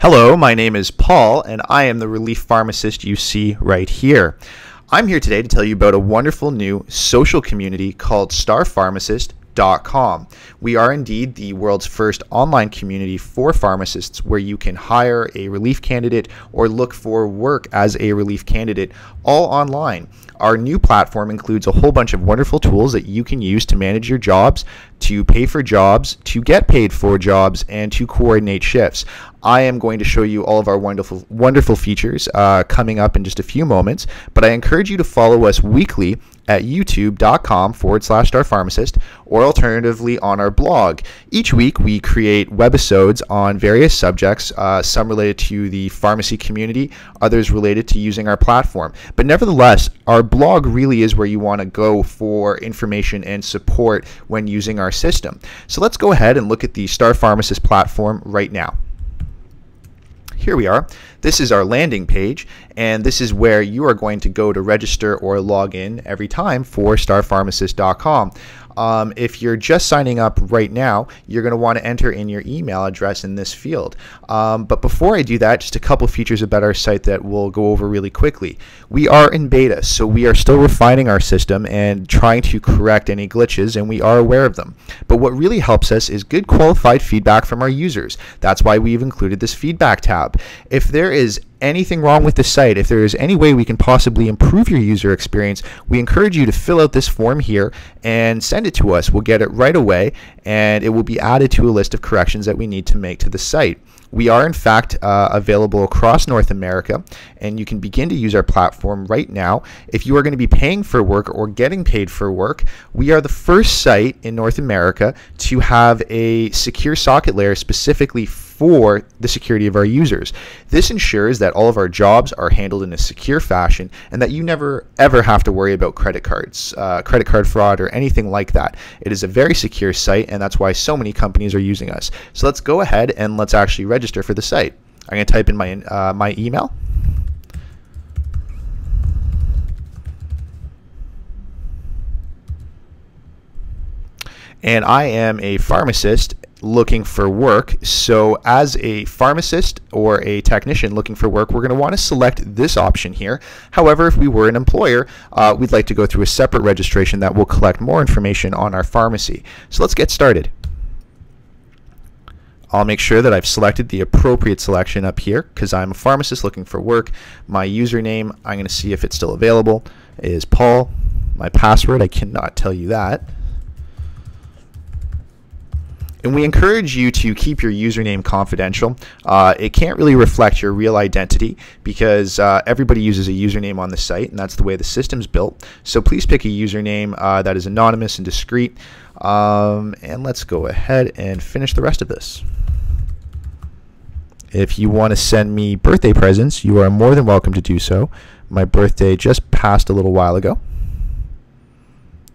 Hello, my name is Paul, and I am the relief pharmacist you see right here. I'm here today to tell you about a wonderful new social community called starpharmacist.com. We are indeed the world's first online community for pharmacists where you can hire a relief candidate or look for work as a relief candidate all online. Our new platform includes a whole bunch of wonderful tools that you can use to manage your jobs, to pay for jobs, to get paid for jobs, and to coordinate shifts. I am going to show you all of our wonderful features coming up in just a few moments, but I encourage you to follow us weekly at youtube.com/starpharmacist or alternatively on our blog. Each week we create webisodes on various subjects, some related to the pharmacy community, others related to using our platform. But nevertheless, our blog really is where you want to go for information and support when using our system. So let's go ahead and look at the Star Pharmacist platform right now. Here we are. This is our landing page, and this is where you are going to go to register or log in every time for starpharmacist.com. If you're just signing up right now, you're going to want to enter in your email address in this field. But before I do that, just a couple features about our site that we'll go over really quickly. We are in beta, so we are still refining our system and trying to correct any glitches, and we are aware of them. But what really helps us is good qualified feedback from our users. That's why we've included this feedback tab. If there is anything wrong with the site, if there is any way we can possibly improve your user experience, we encourage you to fill out this form here and send it to us. We'll get it right away, and it will be added to a list of corrections that we need to make to the site. We are in fact available across North America, and you can begin to use our platform right now. If you are going to be paying for work or getting paid for work, we are the first site in North America to have a secure socket layer specifically for the security of our users. This ensures that all of our jobs are handled in a secure fashion and that you never ever have to worry about credit cards, credit card fraud, or anything like that. It is a very secure site, and that's why so many companies are using us. So let's go ahead and let's actually register for the site. I'm going to type in my email. And I am a pharmacist looking for work. So as a pharmacist or a technician looking for work, we're going to want to select this option here. However, if we were an employer, we'd like to go through a separate registration that will collect more information on our pharmacy. So let's get started. I'll make sure that I've selected the appropriate selection up here because I'm a pharmacist looking for work. My username, I'm going to see if it's still available, is Paul. My password, I cannot tell you that. And we encourage you to keep your username confidential. It can't really reflect your real identity because everybody uses a username on the site, and that's the way the system's built. So please pick a username that is anonymous and discreet. And let's go ahead and finish the rest of this. If you want to send me birthday presents, you are more than welcome to do so. My birthday just passed a little while ago.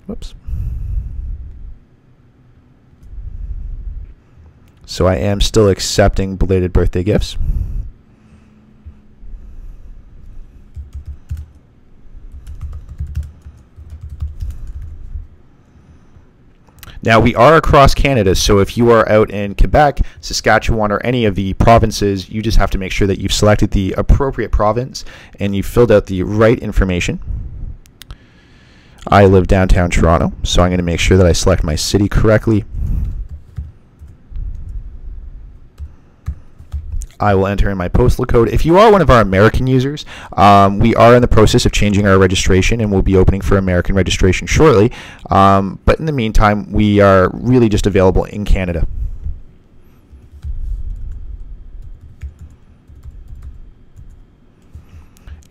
Whoops. So I am still accepting belated birthday gifts. Now we are across Canada, so if you are out in Quebec, Saskatchewan, or any of the provinces, you just have to make sure that you've selected the appropriate province and you've filled out the right information. I live downtown Toronto, so I'm going to make sure that I select my city correctly. I will enter in my postal code. If you are one of our American users, we are in the process of changing our registration and we'll be opening for American registration shortly. But in the meantime, we are really just available in Canada.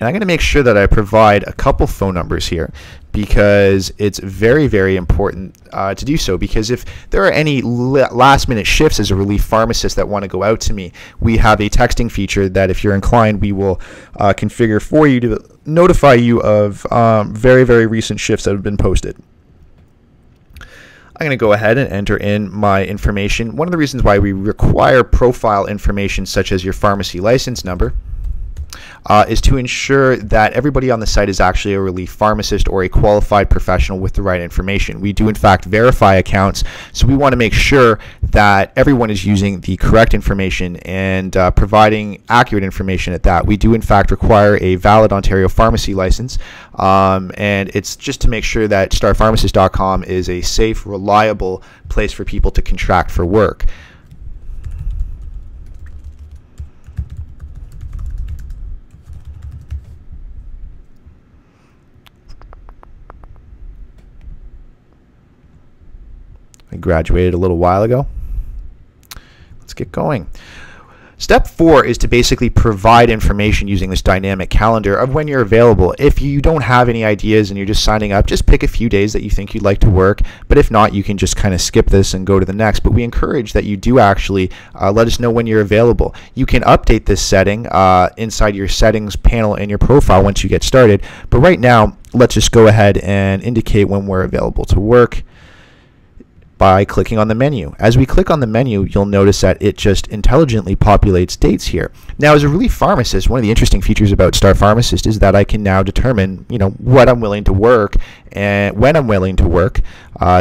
And I'm going to make sure that I provide a couple phone numbers here because it's very, very important to do so, because if there are any last-minute shifts as a relief pharmacist that want to go out to me, we have a texting feature that if you're inclined, we will configure for you to notify you of very, very recent shifts that have been posted. I'm going to go ahead and enter in my information. One of the reasons why we require profile information such as your pharmacy license number, is to ensure that everybody on the site is actually a relief pharmacist or a qualified professional with the right information. We do in fact verify accounts, so we want to make sure that everyone is using the correct information and providing accurate information at that. We do in fact require a valid Ontario pharmacy license, and it's just to make sure that starpharmacist.com is a safe, reliable place for people to contract for work. I graduated a little while ago. Let's get going. Step 4 is to basically provide information using this dynamic calendar of when you're available. If you don't have any ideas and you're just signing up, just pick a few days that you think you'd like to work. But if not, you can just kind of skip this and go to the next. But we encourage that you do actually let us know when you're available. You can update this setting inside your settings panel in your profile once you get started. But right now, let's just go ahead and indicate when we're available to work by clicking on the menu. As we click on the menu, you'll notice that it just intelligently populates dates here. Now, as a relief pharmacist, one of the interesting features about Star Pharmacist is that I can now determine, what I'm willing to work and when I'm willing to work.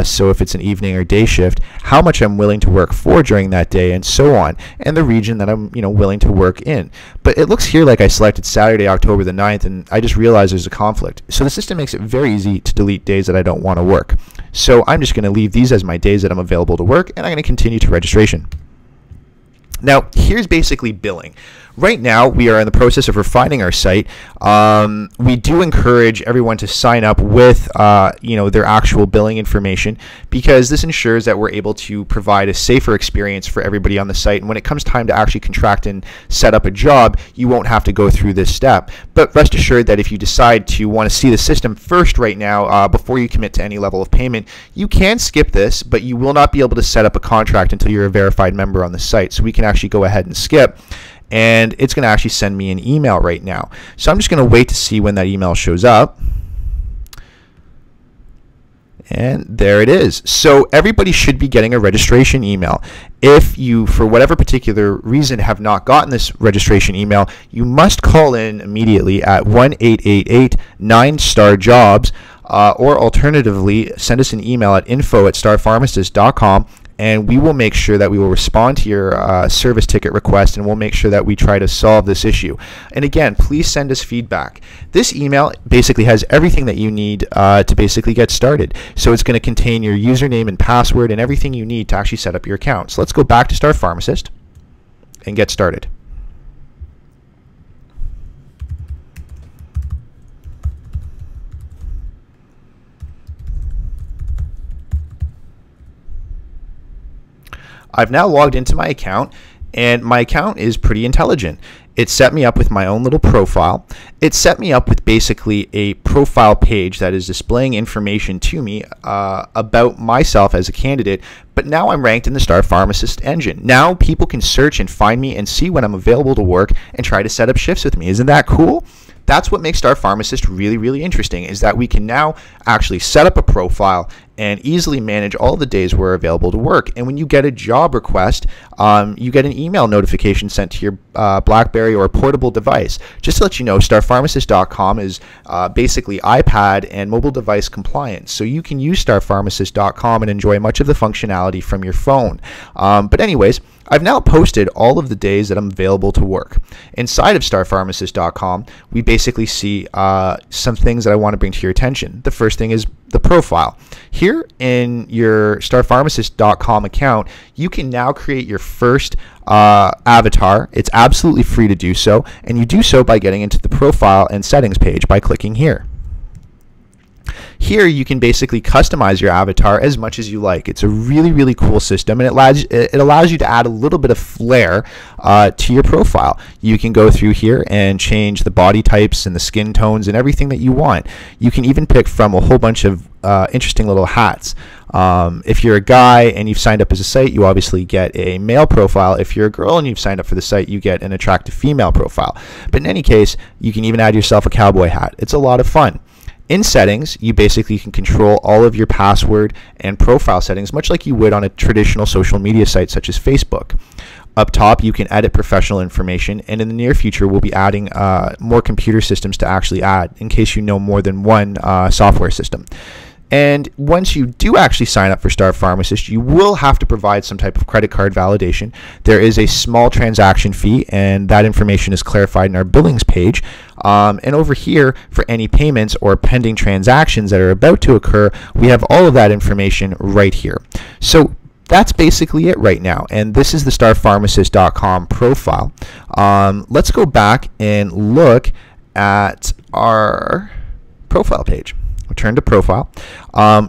So if it's an evening or day shift, how much I'm willing to work for during that day, and so on, and the region that I'm, willing to work in. But it looks here like I selected Saturday, October the 9th, and I just realized there's a conflict. So the system makes it very easy to delete days that I don't want to work. So I'm just going to leave these as my days that I'm available to work, and I'm going to continue to registration. Now, here's basically billing. Right now, we are in the process of refining our site. We do encourage everyone to sign up with, their actual billing information, because this ensures that we're able to provide a safer experience for everybody on the site. And when it comes time to actually contract and set up a job, you won't have to go through this step. But rest assured that if you decide to want to see the system first right now, before you commit to any level of payment, you can skip this, but you will not be able to set up a contract until you're a verified member on the site. So we can actually go ahead and skip. And it's going to actually send me an email right now. So I'm just going to wait to see when that email shows up. And there it is. So everybody should be getting a registration email. If you, for whatever particular reason, have not gotten this registration email, you must call in immediately at 1-888-9-STAR-JOBS, or alternatively, send us an email at info@starpharmacist.com. And we will make sure that we will respond to your service ticket request, and we'll make sure that we try to solve this issue. And again, please send us feedback. This email basically has everything that you need to basically get started. So it's going to contain your username and password and everything you need to actually set up your account. So let's go back to Star Pharmacist and get started. I've now logged into my account, and my account is pretty intelligent. It set me up with my own little profile. It set me up with basically a profile page that is displaying information to me about myself as a candidate, but now I'm ranked in the Star Pharmacist engine. Now people can search and find me and see when I'm available to work and try to set up shifts with me. Isn't that cool? That's what makes Star Pharmacist really, really interesting, is that we can now actually set up a profile and easily manage all the days we're available to work. And when you get a job request, you get an email notification sent to your BlackBerry or portable device. Just to let you know, starpharmacist.com is basically iPad and mobile device compliant. So you can use starpharmacist.com and enjoy much of the functionality from your phone. But anyways, I've now posted all of the days that I'm available to work. Inside of starpharmacist.com, we basically see some things that I want to bring to your attention. The first thing is the profile. Here in your starpharmacist.com account, you can now create your first avatar. It's absolutely free to do so, and you do so by getting into the profile and settings page by clicking here. Here you can basically customize your avatar as much as you like. It's a really, really cool system, and it allows you to add a little bit of flair to your profile. You can go through here and change the body types and the skin tones and everything that you want. You can even pick from a whole bunch of interesting little hats. If you're a guy and you've signed up as a site, you obviously get a male profile. If you're a girl and you've signed up for the site, you get an attractive female profile. But in any case, you can even add yourself a cowboy hat. It's a lot of fun. In settings, you basically can control all of your password and profile settings, much like you would on a traditional social media site such as Facebook. Up top, you can edit professional information, and in the near future, we'll be adding more computer systems to actually add in case you know more than one software system. And once you do actually sign up for Star Pharmacist, you will have to provide some type of credit card validation. There is a small transaction fee, and that information is clarified in our billings page. And over here, for any payments or pending transactions that are about to occur, we have all of that information right here. So that's basically it right now, and this is the starpharmacist.com profile. Let's go back and look at our profile page. Return to profile.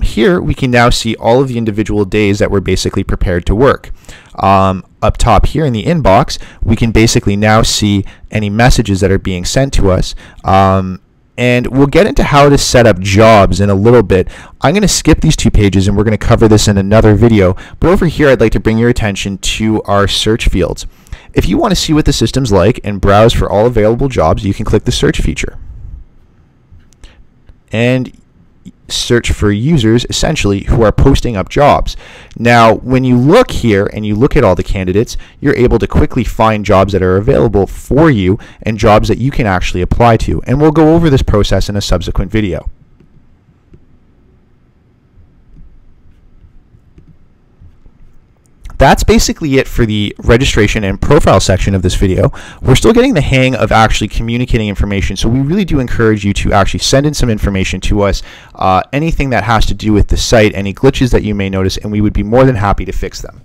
Here we can now see all of the individual days that we're basically prepared to work. Up top here in the inbox, we can basically now see any messages that are being sent to us. And we'll get into how to set up jobs in a little bit. I'm going to skip these 2 pages and we're going to cover this in another video. But over here, I'd like to bring your attention to our search fields. If you want to see what the system's like and browse for all available jobs, you can click the search feature and search for users essentially who are posting up jobs. Now, when you look here and you look at all the candidates, you're able to quickly find jobs that are available for you and jobs that you can actually apply to. And we'll go over this process in a subsequent video. That's basically it for the registration and profile section of this video. We're still getting the hang of actually communicating information, so we really do encourage you to actually send in some information to us, anything that has to do with the site, any glitches that you may notice, and we would be more than happy to fix them.